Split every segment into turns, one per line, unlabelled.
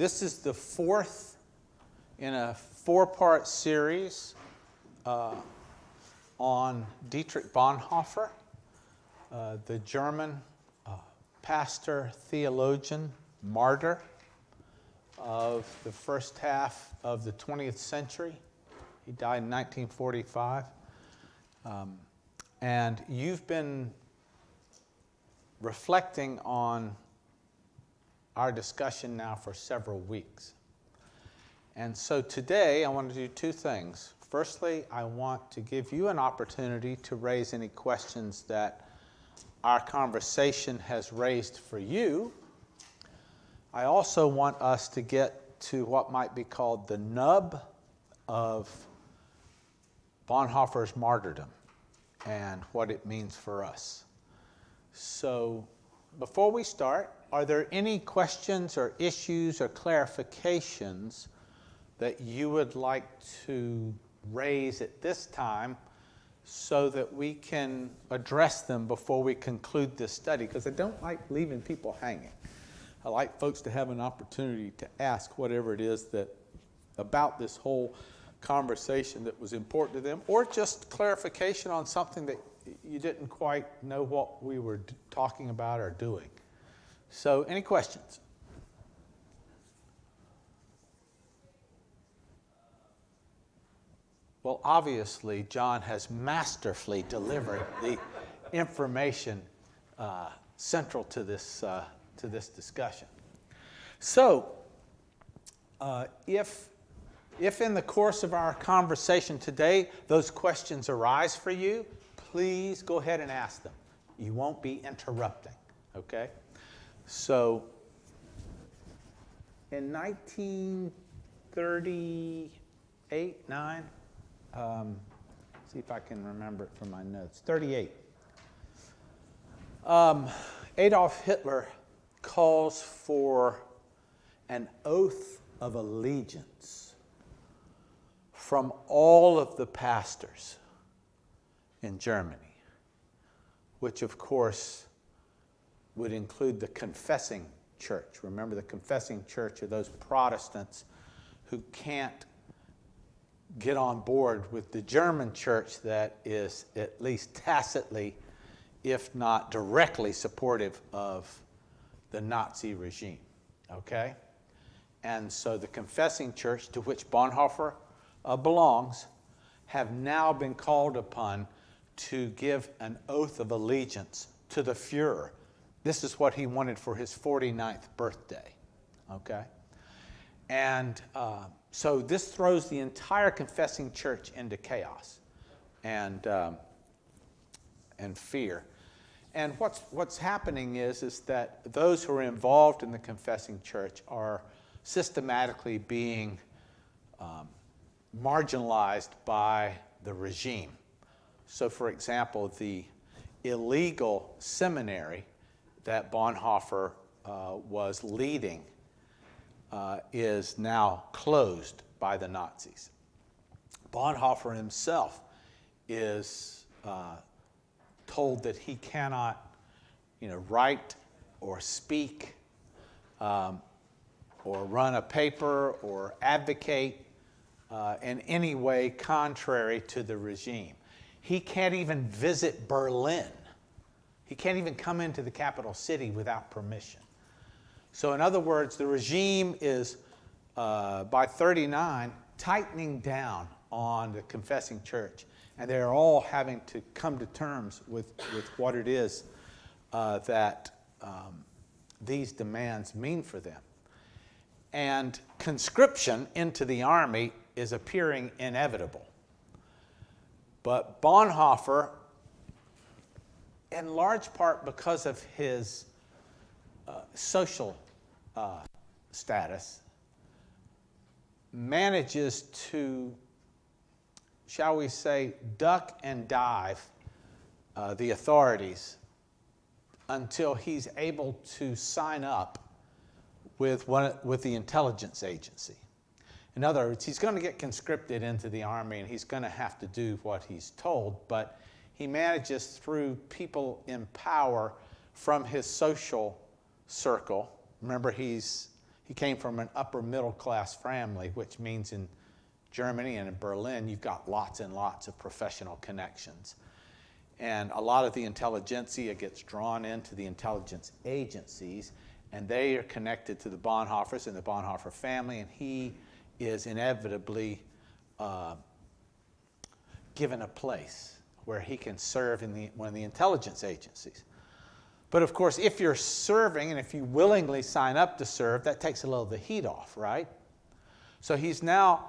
This is the fourth in a four-part series on Dietrich Bonhoeffer, the German pastor, theologian, martyr of the first half of the 20th century. He died in 1945. And you've been reflecting on our discussion now for several weeks. And so today I want to do two things. Firstly, I want to give you an opportunity to raise any questions that our conversation has raised for you. I also want us to get to what might be called the nub of Bonhoeffer's martyrdom and what it means for us. So before we start, are there any questions or issues or clarifications that you would like to raise at this time so that we can address them before we conclude this study? Because I don't like leaving people hanging. I like folks to have an opportunity to ask whatever it is that about this whole conversation that was important to them, or just clarification on something that you didn't quite know what we were talking about or doing. So, any questions? Well, obviously, John has masterfully delivered the information central to this discussion. So, if in the course of our conversation today those questions arise for you, please go ahead and ask them. You won't be interrupting, okay? So, in 1938, 9, see if I can remember it from my notes, 38. Adolf Hitler calls for an oath of allegiance from all of the pastors in Germany, which of course would include the confessing church. Remember, the confessing church are those Protestants who can't get on board with the German church that is at least tacitly, if not directly, supportive of the Nazi regime. Okay? And so the confessing church, to which Bonhoeffer belongs, have now been called upon to give an oath of allegiance to the Fuhrer. This is what he wanted for his 49th birthday. Okay? And so this throws the entire confessing church into chaos and fear. And what's happening is that those who are involved in the confessing church are systematically being marginalized by the regime. So, for example, the illegal seminary that Bonhoeffer was leading is now closed by the Nazis. Bonhoeffer himself is told that he cannot, write or speak or run a paper or advocate in any way contrary to the regime. He can't even visit Berlin. He can't even come into the capital city without permission. So in other words, the regime is, by 39, tightening down on the confessing church. And they're all having to come to terms with what it is that these demands mean for them. And conscription into the army is appearing inevitable. But Bonhoeffer, in large part because of his social status, manages to, shall we say, duck and dive the authorities until he's able to sign up with the intelligence agency. In other words, he's going to get conscripted into the army and he's going to have to do what he's told, but he manages through people in power from his social circle. Remember, he he came from an upper middle class family, which means in Germany and in Berlin, you've got lots and lots of professional connections. And a lot of the intelligentsia gets drawn into the intelligence agencies, and they are connected to the Bonhoeffers and the Bonhoeffer family, and he is inevitably given a place where he can serve in one of the intelligence agencies. But of course, if you're serving and if you willingly sign up to serve, that takes a little of the heat off, right? So he's now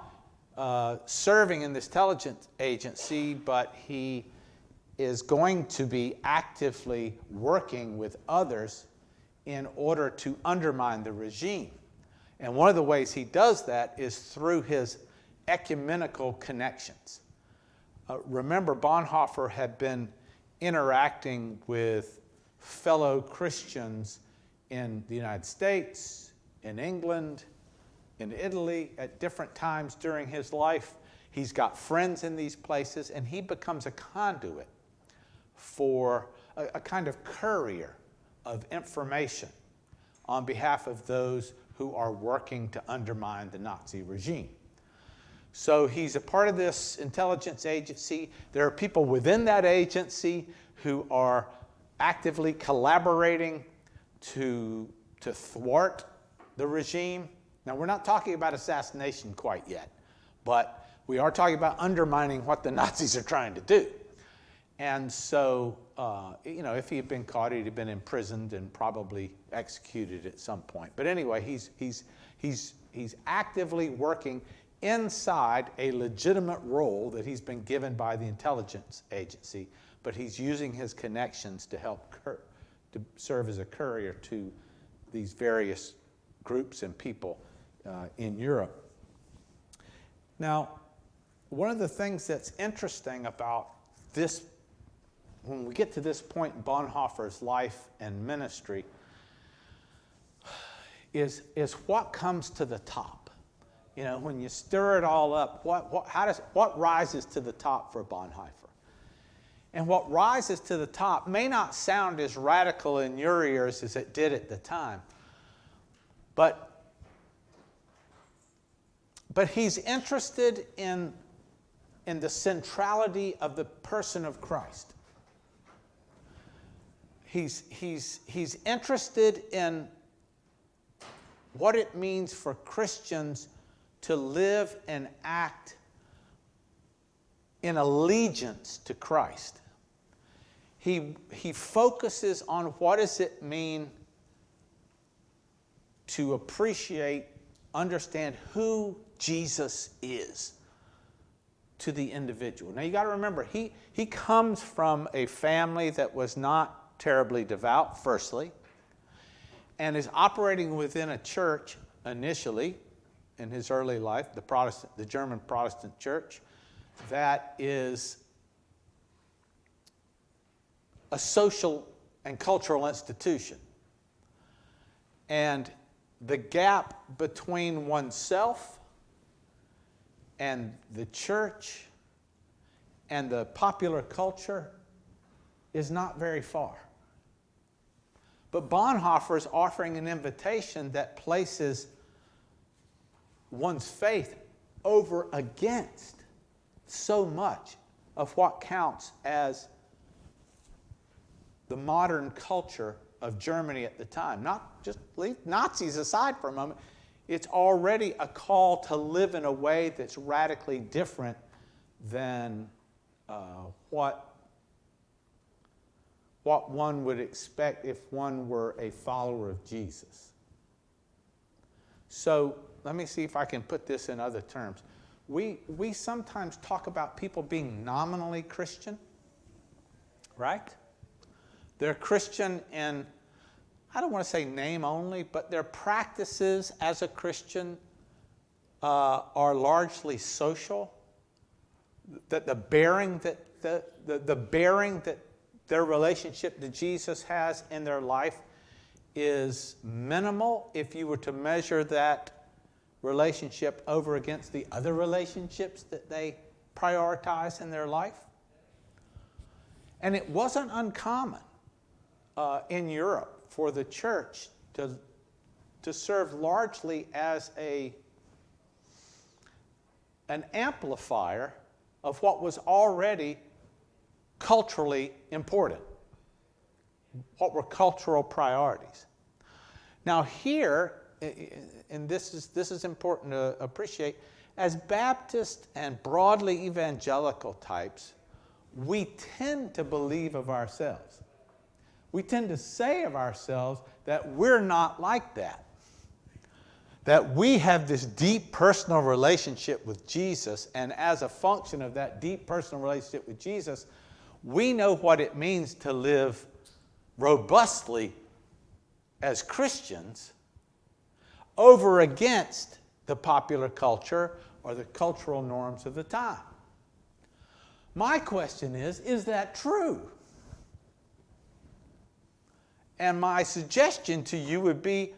serving in this intelligence agency, but he is going to be actively working with others in order to undermine the regime. And one of the ways he does that is through his ecumenical connections. Remember, Bonhoeffer had been interacting with fellow Christians in the United States, in England, in Italy, at different times during his life. He's got friends in these places, and he becomes a conduit for a kind of courier of information on behalf of those who are working to undermine the Nazi regime. So he's a part of this intelligence agency. There are people within that agency who are actively collaborating to thwart the regime. Now, we're not talking about assassination quite yet, but we are talking about undermining what the Nazis are trying to do. And so, if he had been caught, he'd have been imprisoned and probably executed at some point. But anyway, he's actively working inside a legitimate role that he's been given by the intelligence agency, but he's using his connections to help to serve as a courier to these various groups and people in Europe. Now, one of the things that's interesting about this, when we get to this point in Bonhoeffer's life and ministry, is what comes to the top. When you stir it all up, what rises to the top for Bonhoeffer? And what rises to the top may not sound as radical in your ears as it did at the time, but he's interested in the centrality of the person of Christ. He's interested in what it means for Christians to live and act in allegiance to Christ. He focuses on what does it mean to appreciate, understand who Jesus is to the individual. Now you got to remember, he comes from a family that was not terribly devout, firstly, and is operating within a church initially in his early life, the German Protestant church, that is a social and cultural institution. And the gap between oneself and the church and the popular culture is not very far. But Bonhoeffer is offering an invitation that places one's faith over against so much of what counts as the modern culture of Germany at the time. Not just leave Nazis aside for a moment. It's already a call to live in a way that's radically different than what one would expect if one were a follower of Jesus. So let me see if I can put this in other terms. We sometimes talk about people being nominally Christian, right? They're Christian in, I don't want to say name only, but their practices as a Christian are largely social. That the bearing that their relationship to Jesus has in their life is minimal if you were to measure that relationship over against the other relationships that they prioritize in their life. And it wasn't uncommon in Europe for the church to serve largely as an amplifier of what was already culturally important, what were cultural priorities. Now here, and this is important to appreciate, as Baptist and broadly evangelical types, we tend to believe of ourselves. We tend to say of ourselves that we're not like that. That we have this deep personal relationship with Jesus, and as a function of that deep personal relationship with Jesus, we know what it means to live robustly as Christians over against the popular culture or the cultural norms of the time. My question is that true? And my suggestion to you would be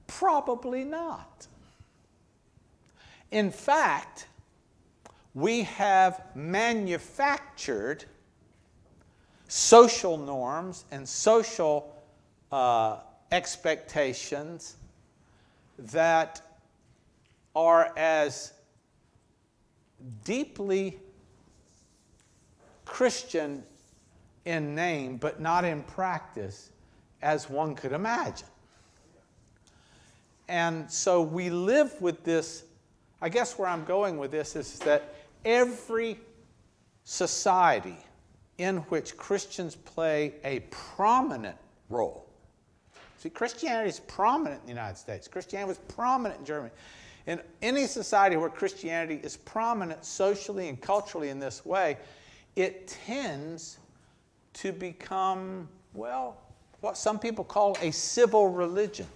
probably not. In fact, we have manufactured social norms and social expectations that are as deeply Christian in name but not in practice as one could imagine. And so we live with this. I guess where I'm going with this is that every society in which Christians play a prominent role. See, Christianity is prominent in the United States. Christianity was prominent in Germany. In any society where Christianity is prominent socially and culturally in this way, it tends to become, well, what some people call a civil religion.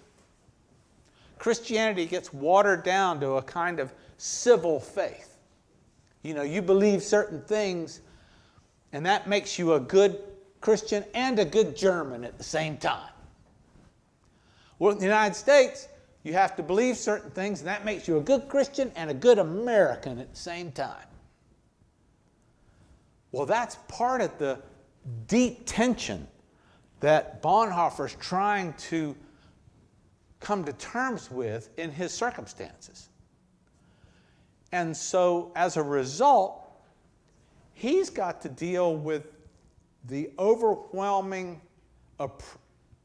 Christianity gets watered down to a kind of civil faith. You know, you believe certain things, and that makes you a good Christian and a good German at the same time. Well, in the United States, you have to believe certain things, and that makes you a good Christian and a good American at the same time. Well, that's part of the deep tension that Bonhoeffer is trying to come to terms with in his circumstances. And so, as a result, he's got to deal with the overwhelming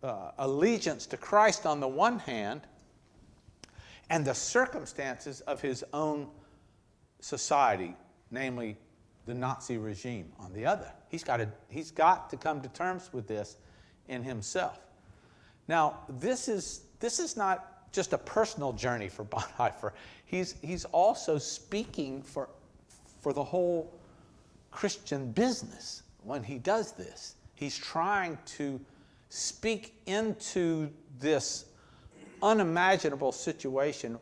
allegiance to Christ on the one hand, and the circumstances of his own society, namely the Nazi regime, on the other. He's got to come to terms with this in himself. Now, this is not just a personal journey for Bonhoeffer. He's also speaking for the whole Christian business when he does this. He's trying to speak into this unimaginable situation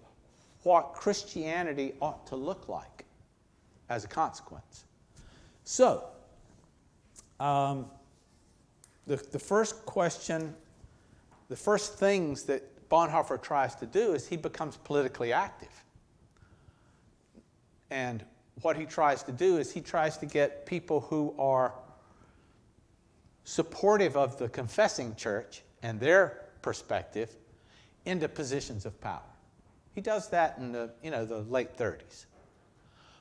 what Christianity ought to look like as a consequence. So, the first question, the first things that Bonhoeffer tries to do is he becomes politically active. And what he tries to do is he tries to get people who are supportive of the confessing church and their perspective into positions of power. He does that in the late 30s.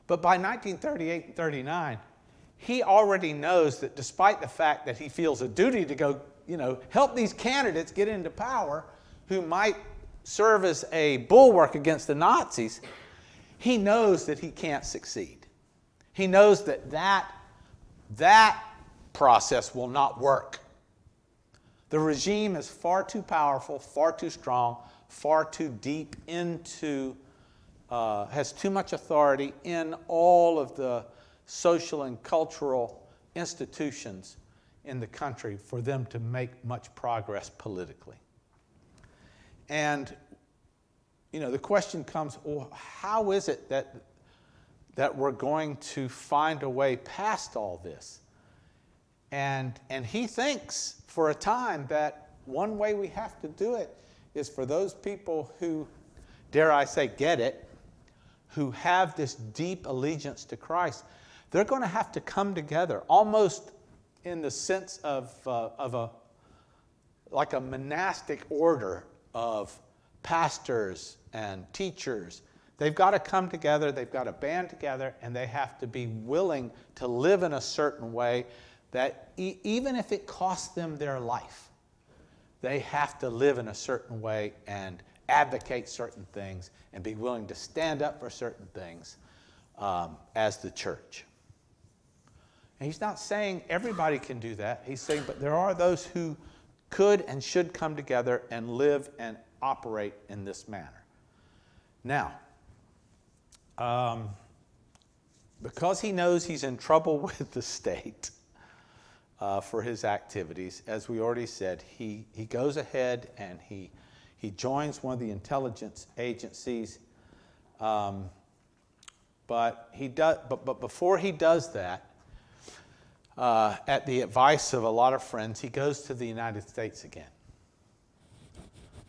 But by 1938 and 39, he already knows that despite the fact that he feels a duty to go, help these candidates get into power who might serve as a bulwark against the Nazis, he knows that he can't succeed. He knows that process will not work. The regime is far too powerful, far too strong, far too deep into, has too much authority in all of the social and cultural institutions in the country for them to make much progress politically. And, the question comes, well, how is it that we're going to find a way past all this? And he thinks for a time that one way we have to do it is for those people who, dare I say, get it, who have this deep allegiance to Christ, they're going to have to come together almost in the sense of like a monastic order of pastors and teachers. They've got to come together, they've got to band together, and they have to be willing to live in a certain way that even if it costs them their life, they have to live in a certain way and advocate certain things and be willing to stand up for certain things as the church. And he's not saying everybody can do that. He's saying, but there are those who could and should come together and live and operate in this manner. Now, because he knows he's in trouble with the state for his activities, as we already said, he goes ahead and he joins one of the intelligence agencies. But before he does that, at the advice of a lot of friends, he goes to the United States again.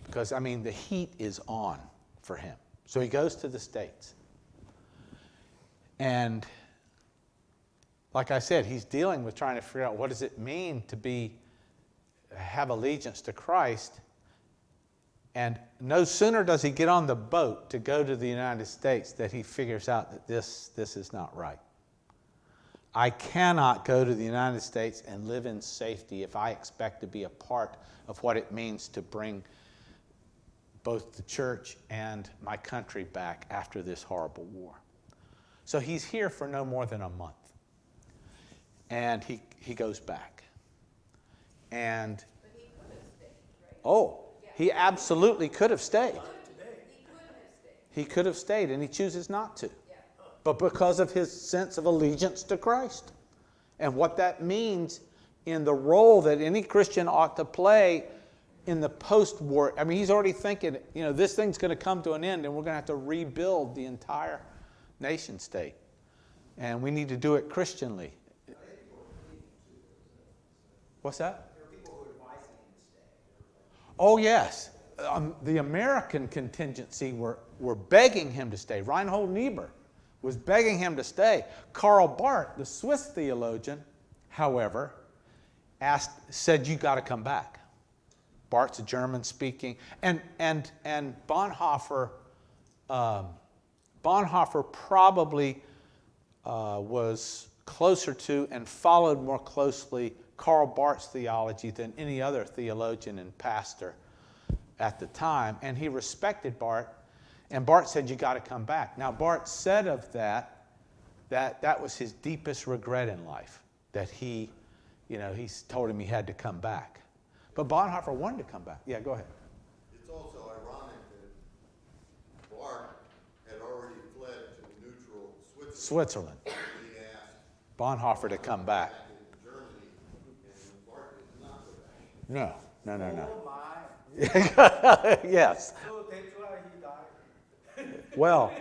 Because, the heat is on for him. So he goes to the States. And like I said, he's dealing with trying to figure out what does it mean to have allegiance to Christ. And no sooner does he get on the boat to go to the United States that he figures out that this is not right. I cannot go to the United States and live in safety if I expect to be a part of what it means to bring both the church and my country back after this horrible war. So he's here for no more than a month. And he goes back. And
but he could have stayed, right?
oh, he absolutely could have stayed.
He could have stayed.
He could have stayed, and he chooses not to.
Yeah.
But because of his sense of allegiance to Christ and what that means in the role that any Christian ought to play in the post-war. He's already thinking, this thing's going to come to an end and we're going to have to rebuild the entire nation state. And we need to do it Christianly. What's that?
There are people who advise him to stay.
Oh, yes. The American contingency were begging him to stay. Reinhold Niebuhr was begging him to stay. Karl Barth, the Swiss theologian, however, said, you got to come back. Barth's a German speaking. And Bonhoeffer probably was closer to and followed more closely Karl Barth's theology than any other theologian and pastor at the time. And he respected Barth. And Barth said, you got to come back. Now, Barth said of that was his deepest regret in life, that he told him he had to come back. But Bonhoeffer wanted to come back. Yeah, go ahead.
It's also ironic that Barth had already fled to neutral Switzerland. He asked
Bonhoeffer to come back.
in Germany, and Barth did not go back.
No.
Oh my.
Yes.
So that's why he died.
Well,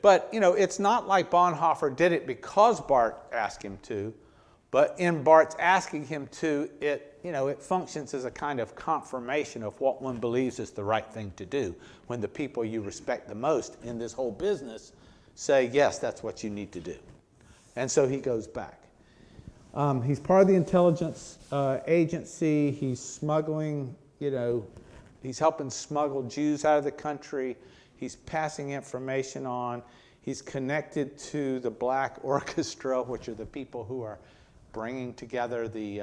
but, it's not like Bonhoeffer did it because Barth asked him to, but in Barth's asking him to, it functions as a kind of confirmation of what one believes is the right thing to do. When the people you respect the most in this whole business say, yes, that's what you need to do. And so he goes back. He's part of the intelligence agency. He's smuggling, he's helping smuggle Jews out of the country. He's passing information on. He's connected to the Black Orchestra, which are the people who are bringing together the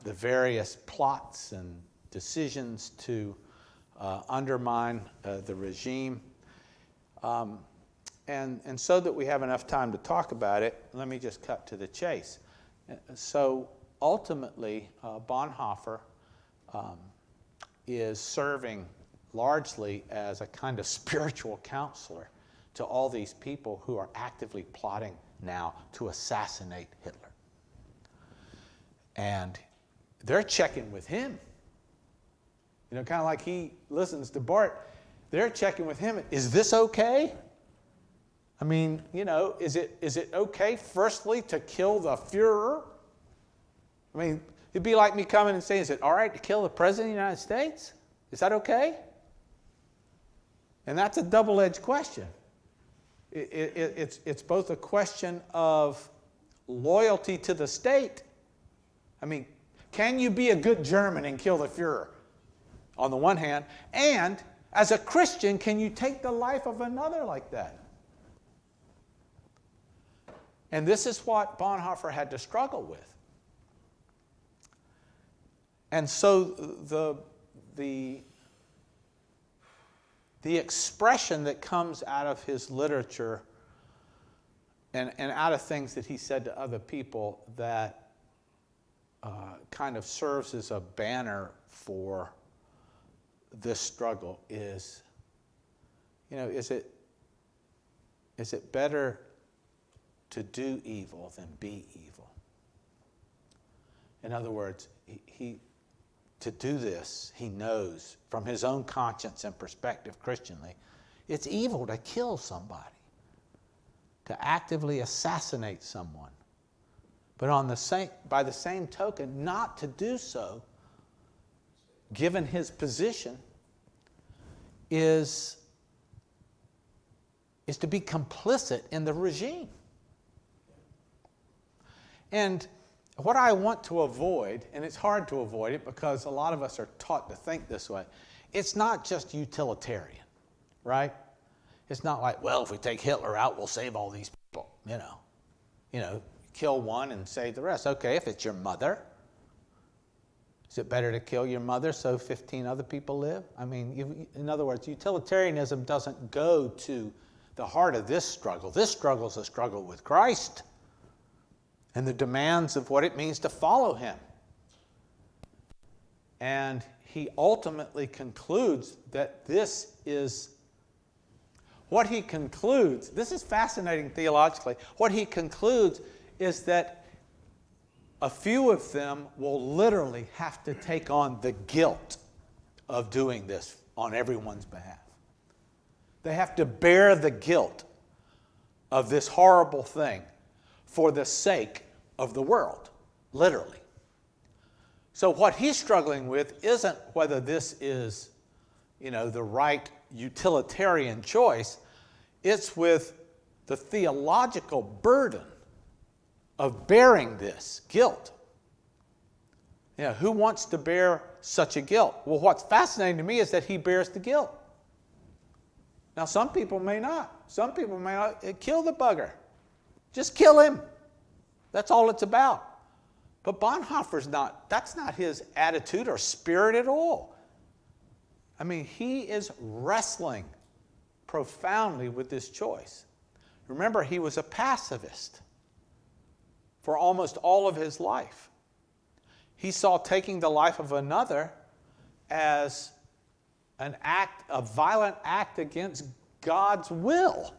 various plots and decisions to undermine the regime. And so that we have enough time to talk about it, let me just cut to the chase. So ultimately, Bonhoeffer is serving largely as a kind of spiritual counselor to all these people who are actively plotting now to assassinate Hitler. And they're checking with him. Kind of like he listens to Barth. They're checking with him. Is this okay? Is it okay, firstly, to kill the Fuhrer? It'd be like me coming and saying, is it all right to kill the President of the United States? Is that okay? And that's a double-edged question. It's both a question of loyalty to the state. Can you be a good German and kill the Fuhrer? on the one hand, and as a Christian, can you take the life of another like that? And this is what Bonhoeffer had to struggle with. And so the expression that comes out of his literature and out of things that he said to other people that kind of serves as a banner for this struggle is, is it better to do evil than be evil? In other words, to do this, he knows from his own conscience and perspective Christianly, it's evil to kill somebody, to actively assassinate someone. But by the same token, not to do so, given his position, is to be complicit in the regime. And what I want to avoid, and it's hard to avoid it because a lot of us are taught to think this way, it's not just utilitarian, right? It's not like, well, if we take Hitler out, we'll save all these people, kill one and save the rest. Okay, if it's your mother, is it better to kill your mother so 15 other people live? I mean, in other words, utilitarianism doesn't go to the heart of this struggle. This struggle is a struggle with Christ and the demands of what it means to follow him. And he ultimately concludes that this is what he concludes. This is fascinating theologically. What he concludes is that a few of them will literally have to take on the guilt of doing this on everyone's behalf. They have to bear the guilt of this horrible thing for the sake of the world, literally. So what he's struggling with isn't whether this is, the right utilitarian choice. It's with the theological burden of bearing this guilt. Who wants to bear such a guilt? Well, what's fascinating to me is that he bears the guilt. Now, some people may not. Some people may not. Kill the bugger. Just kill him. That's all it's about. But Bonhoeffer's that's not his attitude or spirit at all. I mean, he is wrestling profoundly with this choice. Remember, he was a pacifist for almost all of his life. He saw taking the life of another as a violent act against God's will.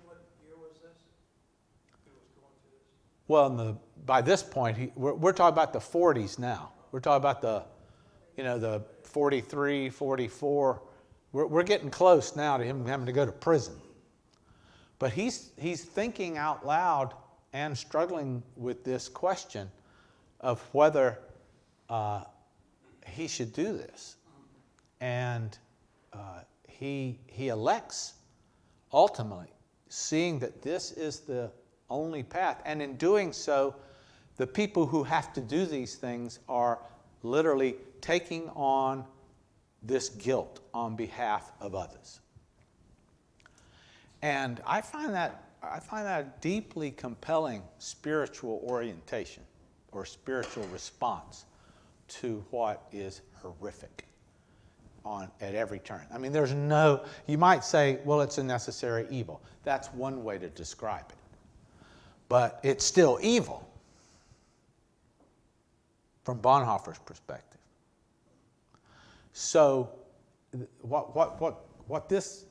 What year was this? He was going through this?
Well, by this point, we're talking about the 40s now. We're talking about the 43, 44. We're getting close now to him having to go to prison. But he's thinking out loud and struggling with this question of whether he should do this. And he elects, ultimately, seeing that this is the only path. And in doing so, the people who have to do these things are literally taking on this guilt on behalf of others. And I find that a deeply compelling spiritual orientation or spiritual response to what is horrific at every turn. I mean, you might say, well, it's a necessary evil. That's one way to describe it. But it's still evil from Bonhoeffer's perspective. So what this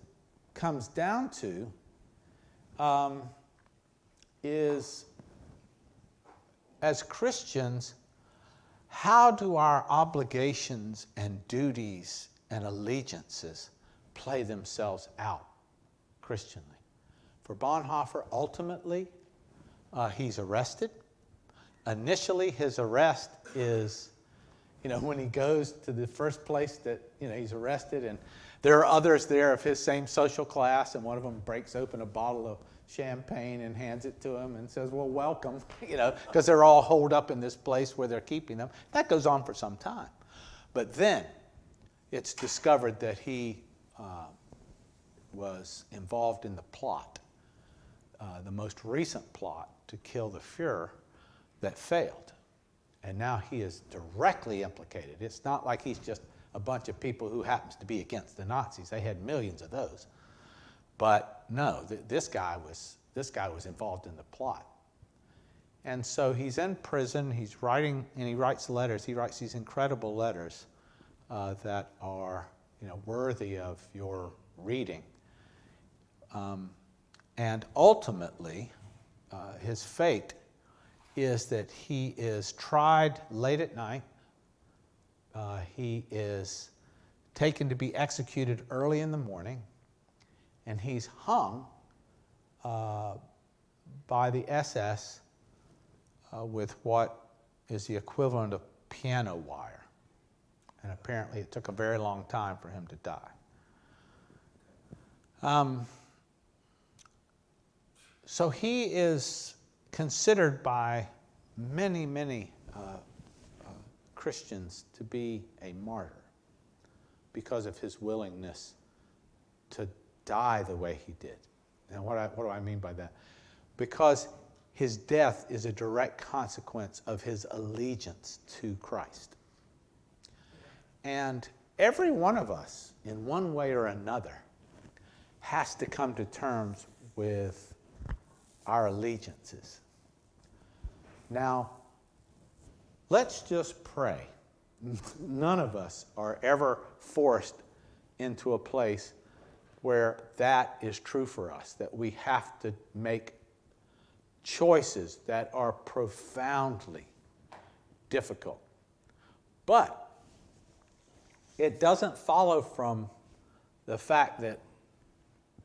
comes down to is, as Christians, how do our obligations and duties and allegiances play themselves out Christianly? For Bonhoeffer, ultimately, he's arrested. Initially, his arrest is, when he goes to the first place that, he's arrested, and there are others there of his same social class, and one of them breaks open a bottle of champagne and hands it to him and says, well, welcome, because they're all holed up in this place where they're keeping them. That goes on for some time. But then, it's discovered that he was involved in the plot, the most recent plot to kill the Fuhrer that failed. And now he is directly implicated. It's not like he's just a bunch of people who happens to be against the Nazis. They had millions of those. But no, this guy was involved in the plot. And so he's in prison, he's writing, and he writes letters. He writes these incredible letters that are, worthy of your reading. And ultimately, his fate is that he is tried late at night. He is taken to be executed early in the morning, and he's hung by the SS with what is the equivalent of piano wire. And apparently it took a very long time for him to die. So he is considered by many, many Christians to be a martyr because of his willingness to die the way he did. And what do I mean by that? Because his death is a direct consequence of his allegiance to Christ. And every one of us, in one way or another, has to come to terms with our allegiances. Now, let's just pray. None of us are ever forced into a place where that is true for us, that we have to make choices that are profoundly difficult. But it doesn't follow from the fact that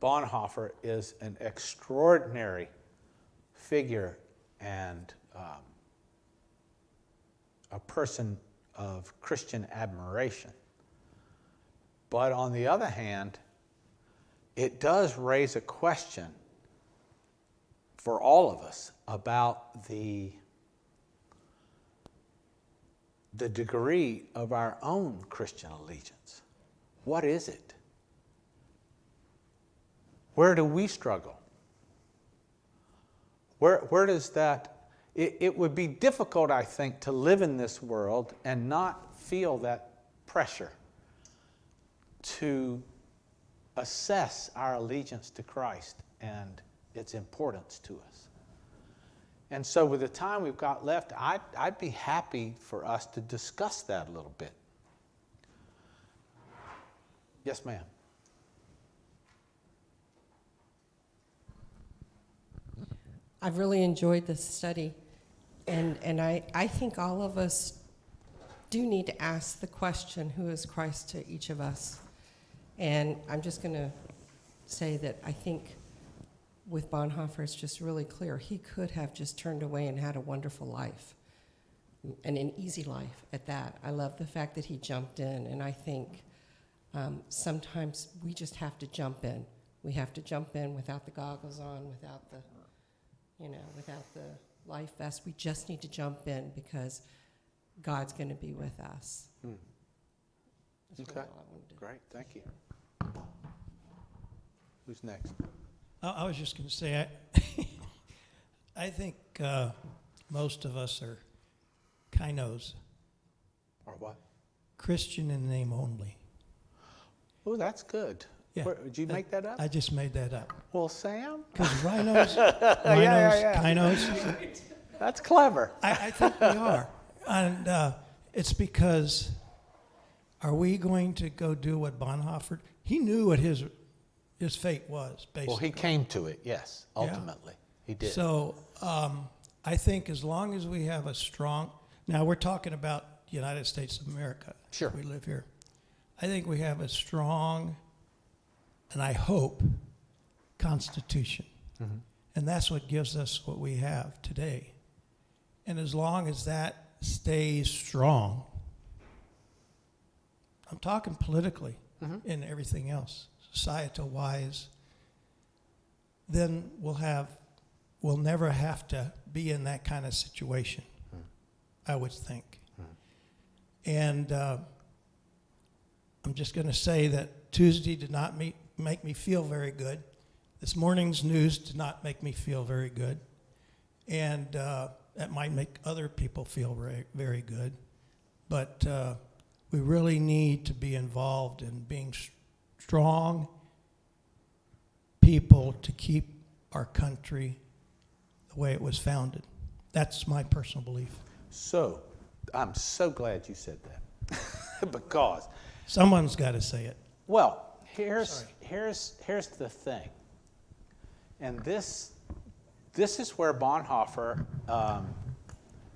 Bonhoeffer is an extraordinary figure and a person of Christian admiration. But on the other hand, it does raise a question for all of us about the degree of our own Christian allegiance. What is it? Where do we struggle? Where does that... It would be difficult, I think, to live in this world and not feel that pressure to assess our allegiance to Christ and its importance to us. And so with the time we've got left, I'd be happy for us to discuss that a little bit. Yes, ma'am.
I've really enjoyed this study, and I think all of us do need to ask the question, who is Christ to each of us? And I'm just going to say that I think with Bonhoeffer, it's just really clear. He could have just turned away and had a wonderful life, and an easy life at that. I love the fact that he jumped in, and I think sometimes we just have to jump in. We have to jump in without the goggles on, without the life vest. We just need to jump in because God's going to be with us. That's
Okay.
really all I wanted to do.
Great, thank you. Who's next?
I was just going to say, I think most of us are kinos,
Or what?
Christian in name only.
Oh, that's good.
Yeah.
Did you make that up?
I just made that up.
Well, Sam?
Because rhinos,
yeah.
kinos,
That's clever.
I think we are. And it's because, are we going to go do what Bonhoeffer, he knew what his fate was, basically.
Well, he came to it, yes, ultimately. He did.
So I think as long as we have a strong, now we're talking about the United States of America.
Sure.
We live here. I think we have a strong, and I hope, Constitution.
Mm-hmm.
And that's what gives us what we have today. And as long as that stays strong, I'm talking politically and everything else, societal-wise, then we'll never have to be in that kind of situation, I would think. And I'm just going to say that Tuesday did not make me feel very good. This morning's news did not make me feel very good. And that might make other people feel very, very good. But we really need to be involved in being strong people to keep our country the way it was founded. That's my personal belief.
So, I'm so glad you said that. Because,
Someone's got to say it.
well, here's the thing. And this is where Bonhoeffer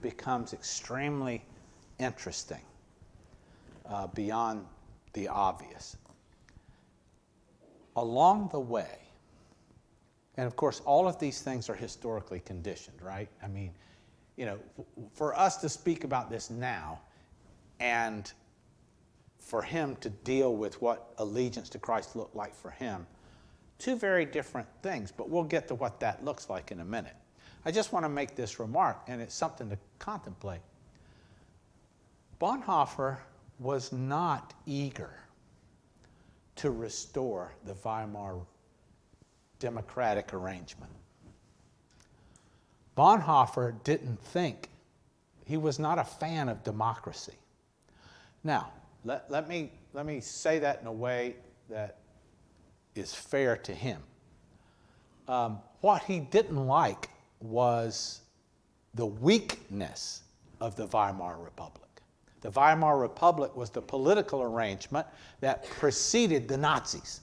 becomes extremely interesting beyond the obvious. Along the way, and of course, all of these things are historically conditioned, right? I mean, you know, for us to speak about this now and for him to deal with what allegiance to Christ looked like for him, two very different things, but we'll get to what that looks like in a minute. I just want to make this remark, and it's something to contemplate. Bonhoeffer was not eager to restore the Weimar democratic arrangement. Bonhoeffer didn't think, he was not a fan of democracy. Now, let me say that in a way that is fair to him. What he didn't like was the weakness of the Weimar Republic. The Weimar Republic was the political arrangement that preceded the Nazis.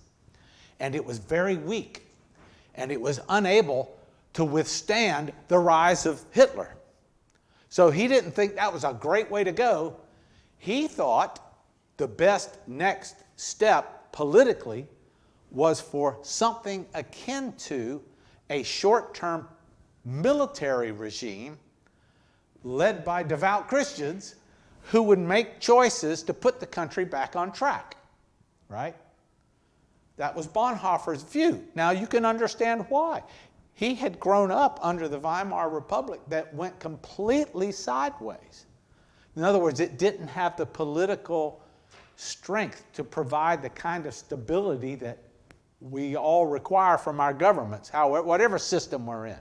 And it was very weak. And it was unable to withstand the rise of Hitler. So he didn't think that was a great way to go. He thought the best next step politically was for something akin to a short-term military regime led by devout Christians who would make choices to put the country back on track, right? That was Bonhoeffer's view. Now you can understand why. He had grown up under the Weimar Republic that went completely sideways. In other words, it didn't have the political strength to provide the kind of stability that we all require from our governments, whatever system we're in.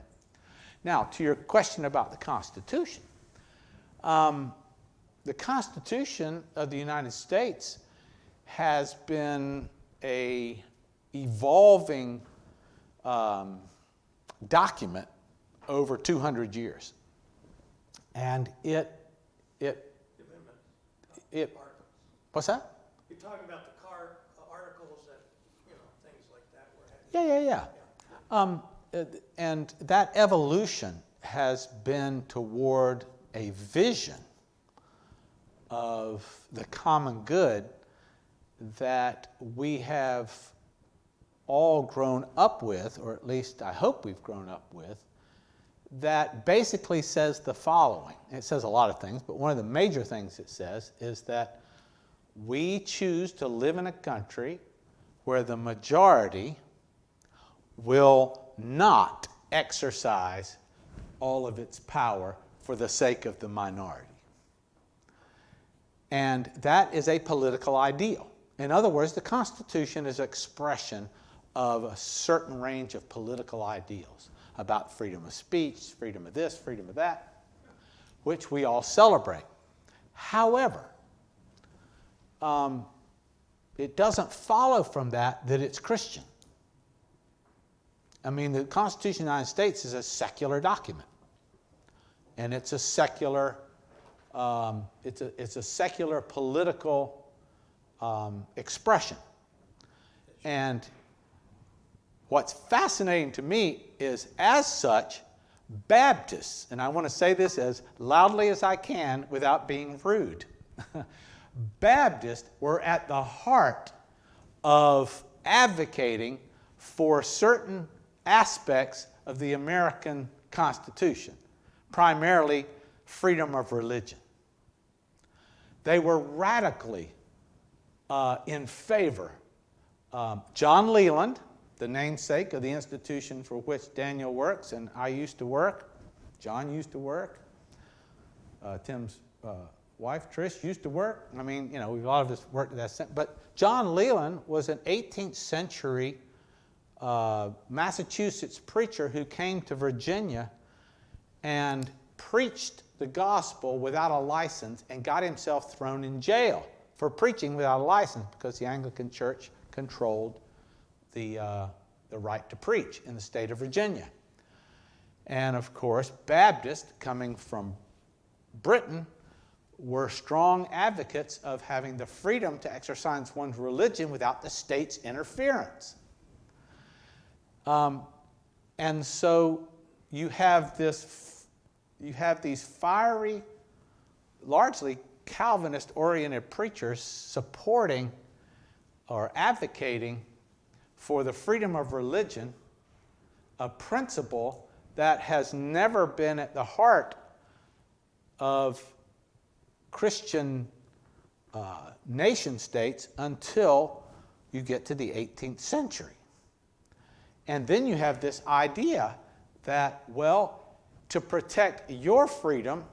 Now, to your question about the Constitution. The Constitution of the United States has been an evolving document over 200 years. And it what's that?
You're talking about the articles that, things like that.
And that evolution has been toward a vision of the common good that we have all grown up with, or at least I hope we've grown up with, that basically says the following. It says a lot of things, but one of the major things it says is that we choose to live in a country where the majority will not exercise all of its power for the sake of the minority. And that is a political ideal. In other words, the Constitution is an expression of a certain range of political ideals about freedom of speech, freedom of this, freedom of that, which we all celebrate. However, it doesn't follow from that it's Christian. I mean, the Constitution of the United States is a secular document, and it's a secular, it's a secular political expression. And what's fascinating to me is, as such, Baptists, and I want to say this as loudly as I can without being rude, Baptists were at the heart of advocating for certain aspects of the American Constitution, primarily freedom of religion. They were radically in favor. John Leland, the namesake of the institution for which Daniel works, and I used to work, John used to work, Tim's wife Trish used to work. I mean, a lot of us worked at that center. But John Leland was an 18th century Massachusetts preacher who came to Virginia and preached the gospel without a license and got himself thrown in jail for preaching without a license because the Anglican Church controlled the right to preach in the state of Virginia. And of course, Baptists coming from Britain were strong advocates of having the freedom to exercise one's religion without the state's interference. And so you have these fiery, largely Calvinist-oriented preachers supporting or advocating for the freedom of religion, a principle that has never been at the heart of Christian nation states until you get to the 18th century. And then you have this idea that, well, to protect your freedom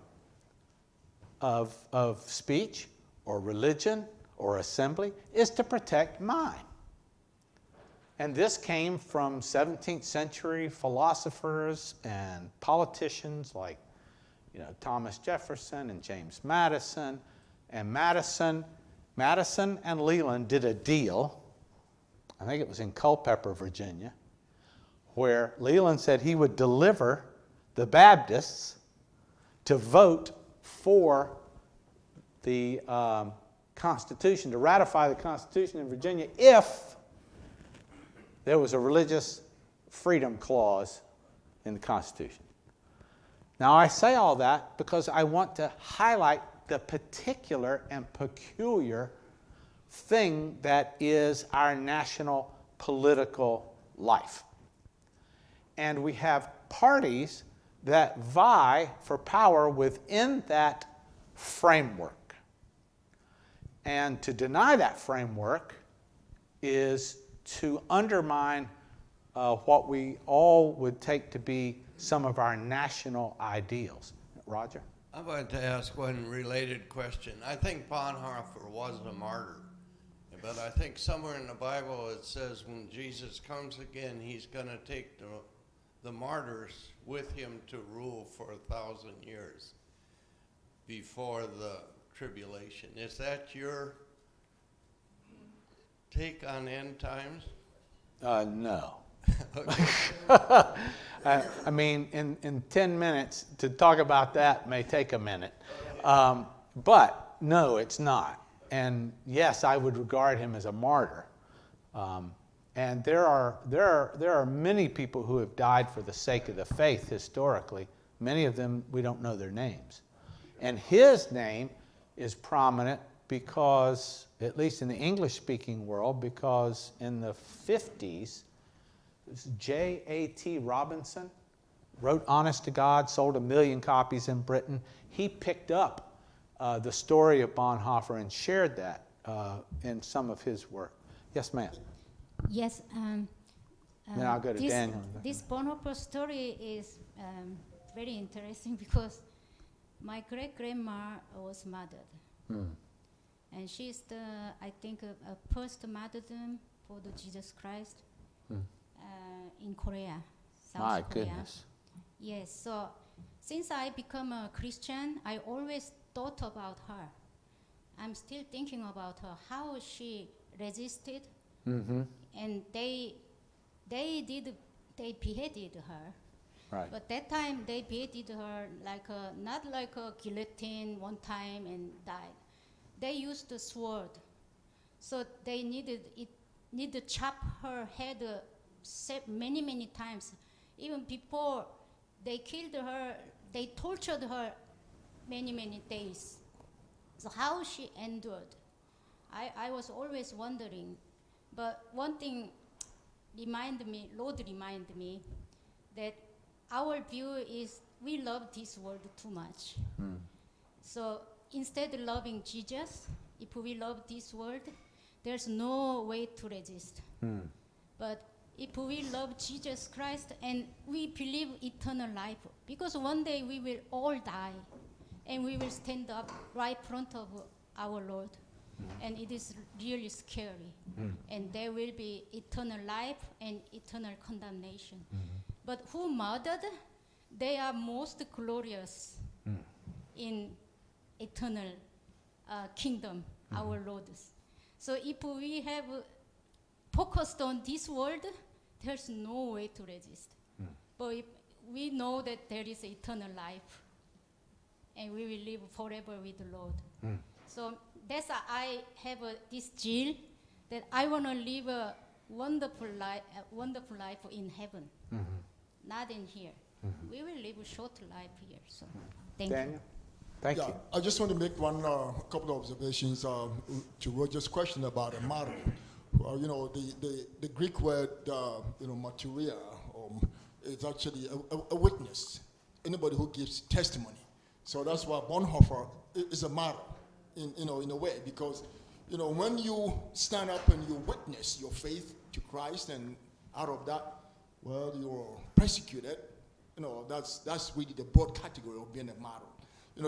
of speech or religion or assembly is to protect mine. And this came from 17th century philosophers and politicians like Thomas Jefferson and James Madison. And Madison and Leland did a deal, I think it was in Culpeper, Virginia, where Leland said he would deliver the Baptists to vote for the Constitution, to ratify the Constitution in Virginia if there was a religious freedom clause in the Constitution. Now, I say all that because I want to highlight the particular and peculiar thing that is our national political life. And we have parties that vie for power within that framework. And to deny that framework is to undermine what we all would take to be some of our national ideals. Roger?
I'm going to ask one related question. I think Bonhoeffer was a martyr, but I think somewhere in the Bible it says when Jesus comes again, he's going to take the martyrs with him to rule for 1,000 years before the tribulation. Is that your take on end times?
No. I mean, in 10 minutes, to talk about that may take a minute. But no, it's not. And yes, I would regard him as a martyr. And there are many people who have died for the sake of the faith historically. Many of them, we don't know their names. And his name is prominent because, at least in the English-speaking world, because in the 50s, J.A.T. Robinson wrote Honest to God, sold 1 million copies in Britain. He picked up the story of Bonhoeffer and shared that in some of his work. Yes, ma'am.
Yes.
Then I'll go to Daniel.
This Bonhoeffer story is very interesting because my great-grandma was murdered. And she's the, I think, a first martyrdom for the Jesus Christ in Korea, South Korea.
My goodness.
Yes, so since I become a Christian, I always thought about her. I'm still thinking about her, how she resisted. And they beheaded her.
Right.
But that time they beheaded her like not like a guillotine one time and died. They used the sword, so they need to chop her head many times. Even before they killed her, they tortured her many days. So how she endured, I was always wondering. But one thing Lord reminded me that our view is we love this world too much. So instead of loving Jesus, if we love this world, there's no way to resist. But if we love Jesus Christ and we believe eternal life, because one day we will all die, and we will stand up right in front of our Lord. And it is really scary. And there will be eternal life and eternal condemnation. But who murdered, they are most glorious in eternal kingdom, our Lord's. So if we have focused on this world, there's no way to resist. But if we know that there is eternal life, and we will live forever with the Lord. So that's why I have this zeal that I want to live a wonderful life in heaven, not in here. We will live a short life here. So, thank you.
Daniel? Thank
Yeah,
you.
I just want to make couple of observations to Roger's question about a martyr. You know, the Greek word, martyria, is actually a witness, anybody who gives testimony. So that's why Bonhoeffer is a martyr, in a way, because, when you stand up and you witness your faith to Christ, and out of that, well, you're persecuted, that's really the broad category of being a martyr.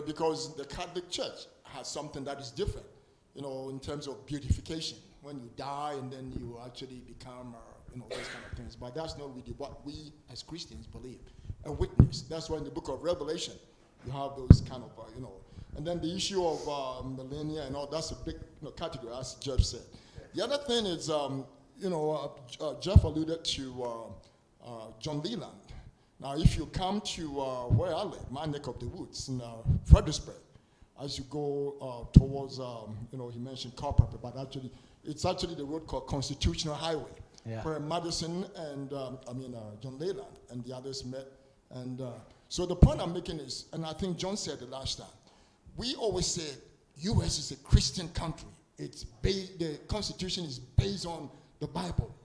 Because the Catholic Church has something that is different, in terms of beatification, when you die and then you actually become, those kind of things. But that's not really what we as Christians believe. A witness. That's why in the book of Revelation, you have those kind of, And then the issue of millennia and all, that's a big category, as Jeff said. The other thing is, Jeff alluded to John Leland. Now, if you come to where I live, my neck of the woods, in Fredericksburg, as you go towards, he mentioned Culpeper, but actually, it's actually the road called Constitutional Highway, where Madison and, John Leland and the others met. And so the point I'm making is, and I think John said it last time, we always say U.S. is a Christian country. The Constitution is based on the Bible.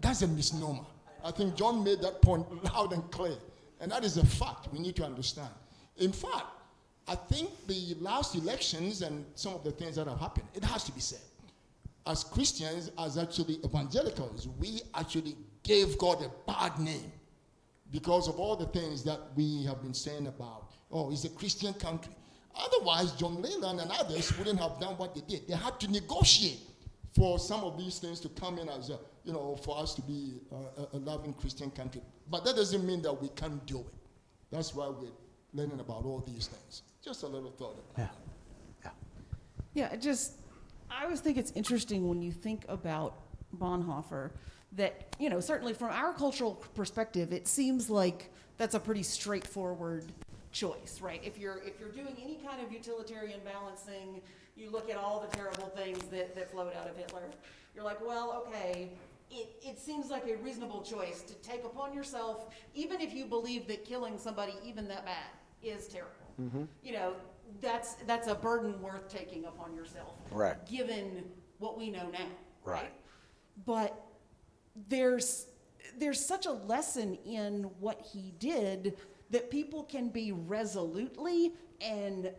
That's a misnomer. I think John made that point loud and clear. And that is a fact we need to understand. In fact, I think the last elections and some of the things that have happened, it has to be said. As Christians, as actually evangelicals, we actually gave God a bad name because of all the things that we have been saying about, it's a Christian country. Otherwise, John Leland and others wouldn't have done what they did. They had to negotiate for some of these things to come in as, for us to be a loving Christian country. But that doesn't mean that we can't do it. That's why we're learning about all these things. Just a little thought about that.
Yeah, I always think it's interesting when you think about Bonhoeffer that, certainly from our cultural perspective, it seems like that's a pretty straightforward choice, right? If you're doing any kind of utilitarian balancing, you look at all the terrible things that flowed out of Hitler, you're like, well, okay, it seems like a reasonable choice to take upon yourself, even if you believe that killing somebody even that bad is terrible. That's a burden worth taking upon yourself,
Right.
given what we know now,
Right.
But there's such a lesson in what he did that people can be resolutely and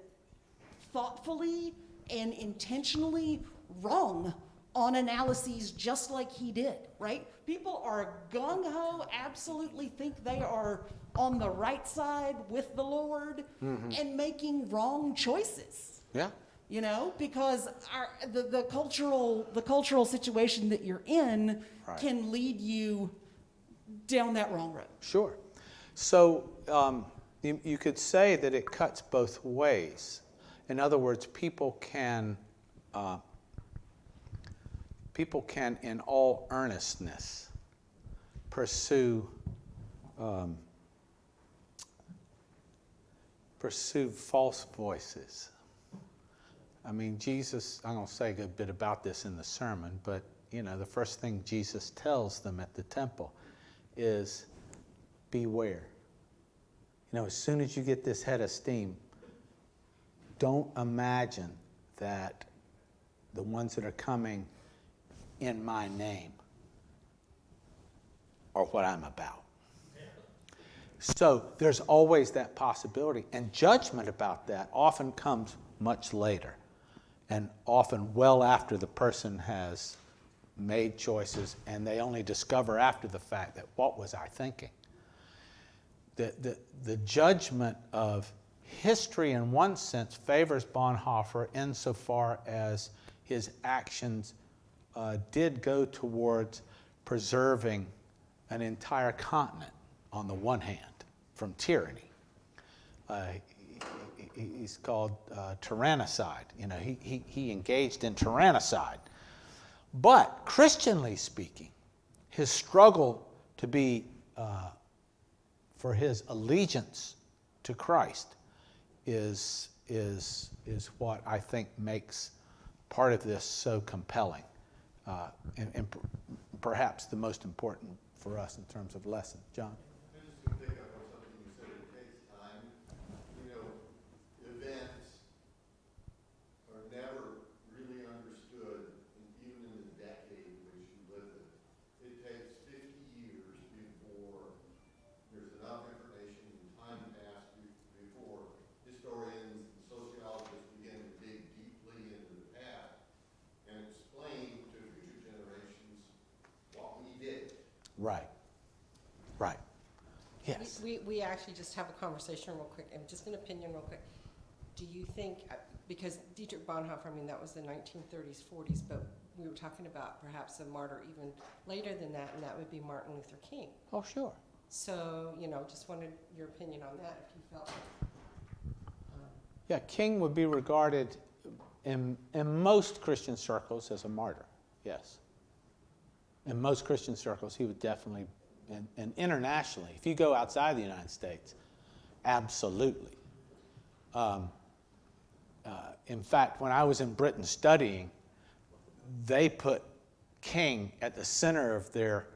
thoughtfully and intentionally wrong on analyses just like he did, right? People are gung-ho, absolutely think they are on the right side with the Lord and making wrong choices.
Yeah.
Because the cultural situation that you're in can lead you down that wrong road.
Sure. So you could say that it cuts both ways. In other words, people can in all earnestness pursue false voices. I mean, Jesus, I'm going to say a good bit about this in the sermon, but, the first thing Jesus tells them at the temple is beware. As soon as you get this head of steam, don't imagine that the ones that are coming in my name are what I'm about. So there's always that possibility, and judgment about that often comes much later, and often well after the person has made choices, and they only discover after the fact that, what was I thinking? The judgment of history, in one sense, favors Bonhoeffer insofar as his actions did go towards preserving an entire continent, on the one hand, from tyranny. He's called tyrannicide. You know, he engaged in tyrannicide. But Christianly speaking, his struggle to be for his allegiance to Christ is what I think makes part of this so compelling, and perhaps the most important for us in terms of lesson. John?
I just want to pick up on something you said. It takes time. You know, events are never really understood, even in the decade in which you live in. It takes 50 years before there's enough information and time passed before historians and sociologists begin to dig deeply into the past and explain to future generations what we did.
Right. Right. Yes.
We actually just have a conversation real quick, and just an opinion real quick. Do you think, because Dietrich Bonhoeffer, I mean, that was the 1930s, 40s, but we were talking about perhaps a martyr even later than that, and that would be Martin Luther King.
Oh, sure.
So, you know, just wanted your opinion on that, if you felt.
Yeah, King would be regarded in most Christian circles as a martyr, yes. In most Christian circles, he would definitely, and internationally, if you go outside the United States, absolutely. In fact, when I was in Britain studying, they put King at the center of their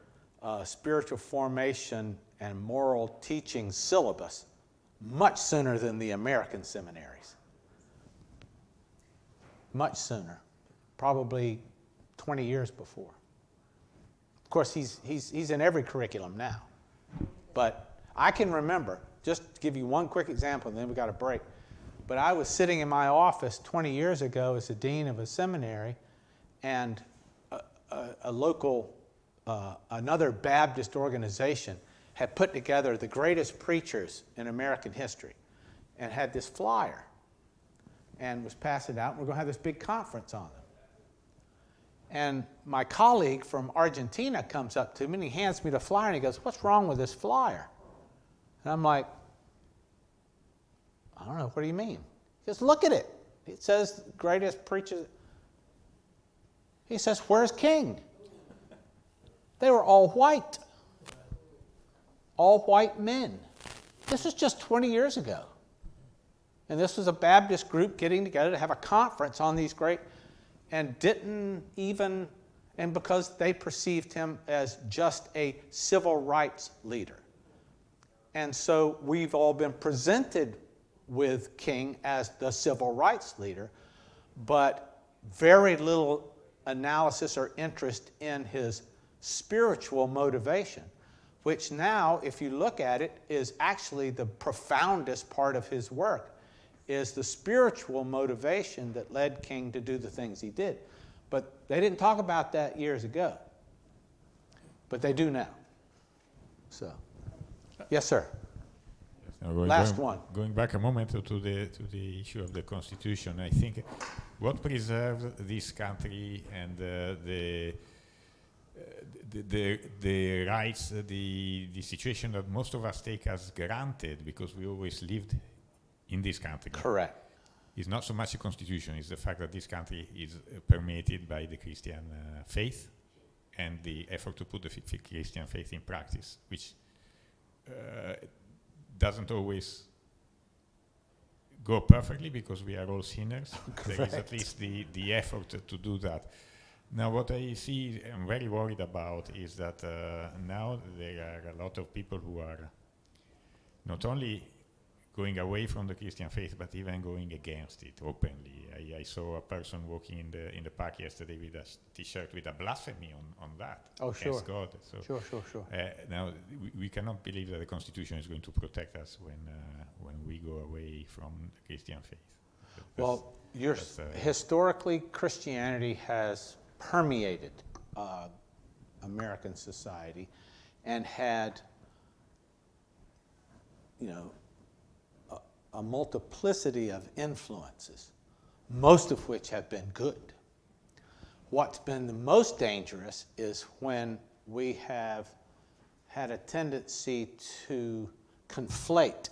spiritual formation and moral teaching syllabus much sooner than the American seminaries. Much sooner, probably 20 years before. Of course, he's in every curriculum now. But I can remember, just to give you one quick example, and then we got a break. But I was sitting in my office 20 years ago as the dean of a seminary, and a local, another Baptist organization had put together the greatest preachers in American history and had this flyer and was passing out. We're going to have this big conference on them. And my colleague from Argentina comes up to me and he hands me the flyer and he goes, "What's wrong with this flyer?" And I'm like, "I don't know, what do you mean?" He goes, "Look at it. It says greatest preachers." He says, "Where's King?" They were all white. All white men. This was just 20 years ago. And this was a Baptist group getting together to have a conference on these great, and didn't even, and because they perceived him as just a civil rights leader. And so we've all been presented with King as the civil rights leader, but very little analysis or interest in his spiritual motivation, which now, if you look at it, is actually the profoundest part of his work, is the spiritual motivation that led King to do the things he did. But they didn't talk about that years ago. But they do now. So, yes, sir.
Now
Last one.
Going back a moment to the issue of the Constitution, I think what preserved this country and the rights, the situation that most of us take as granted because we always lived in this country.
Correct.
It's not so much the Constitution, it's the fact that this country is permeated by the Christian faith and the effort to put the Christian faith in practice, which doesn't always go perfectly because we are all sinners. There is at least the effort to do that. Now, what I see, I'm very worried about is that now there are a lot of people who are not only going away from the Christian faith, but even going against it openly. I saw a person walking in the park yesterday with a T-shirt with a blasphemy on that.
Oh, sure.
Against God. So
Sure.
now we cannot believe that the Constitution is going to protect us when we go away from the Christian faith.
Well, historically, Christianity has permeated American society and had, a multiplicity of influences, most of which have been good. What's been the most dangerous is when we have had a tendency to conflate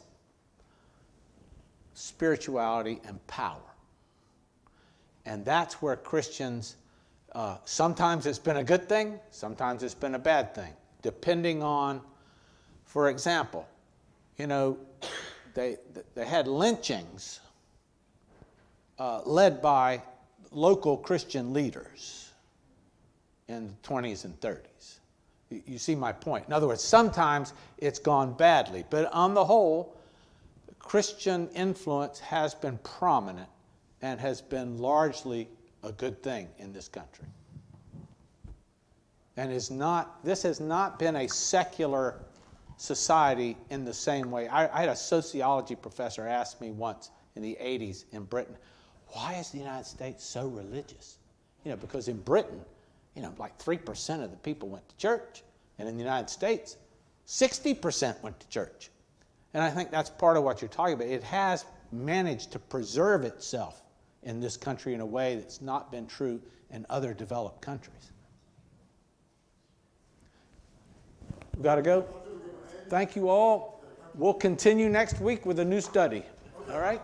spirituality and power. And that's where Christians, sometimes it's been a good thing, sometimes it's been a bad thing, depending on, for example, you know, they had lynchings led by local Christian leaders in the 20s and 30s. You see my point. In other words, sometimes it's gone badly, but on the whole, Christian influence has been prominent and has been largely a good thing in this country. And this has not been a secular society in the same way. I had a sociology professor ask me once in the 80s in Britain, why is the United States so religious? You know, because in Britain, you know, like 3% of the people went to church. And in the United States, 60% went to church. And I think that's part of what you're talking about. It has managed to preserve itself in this country in a way that's not been true in other developed countries. We've got to go. Thank you all. We'll continue next week with a new study. All right?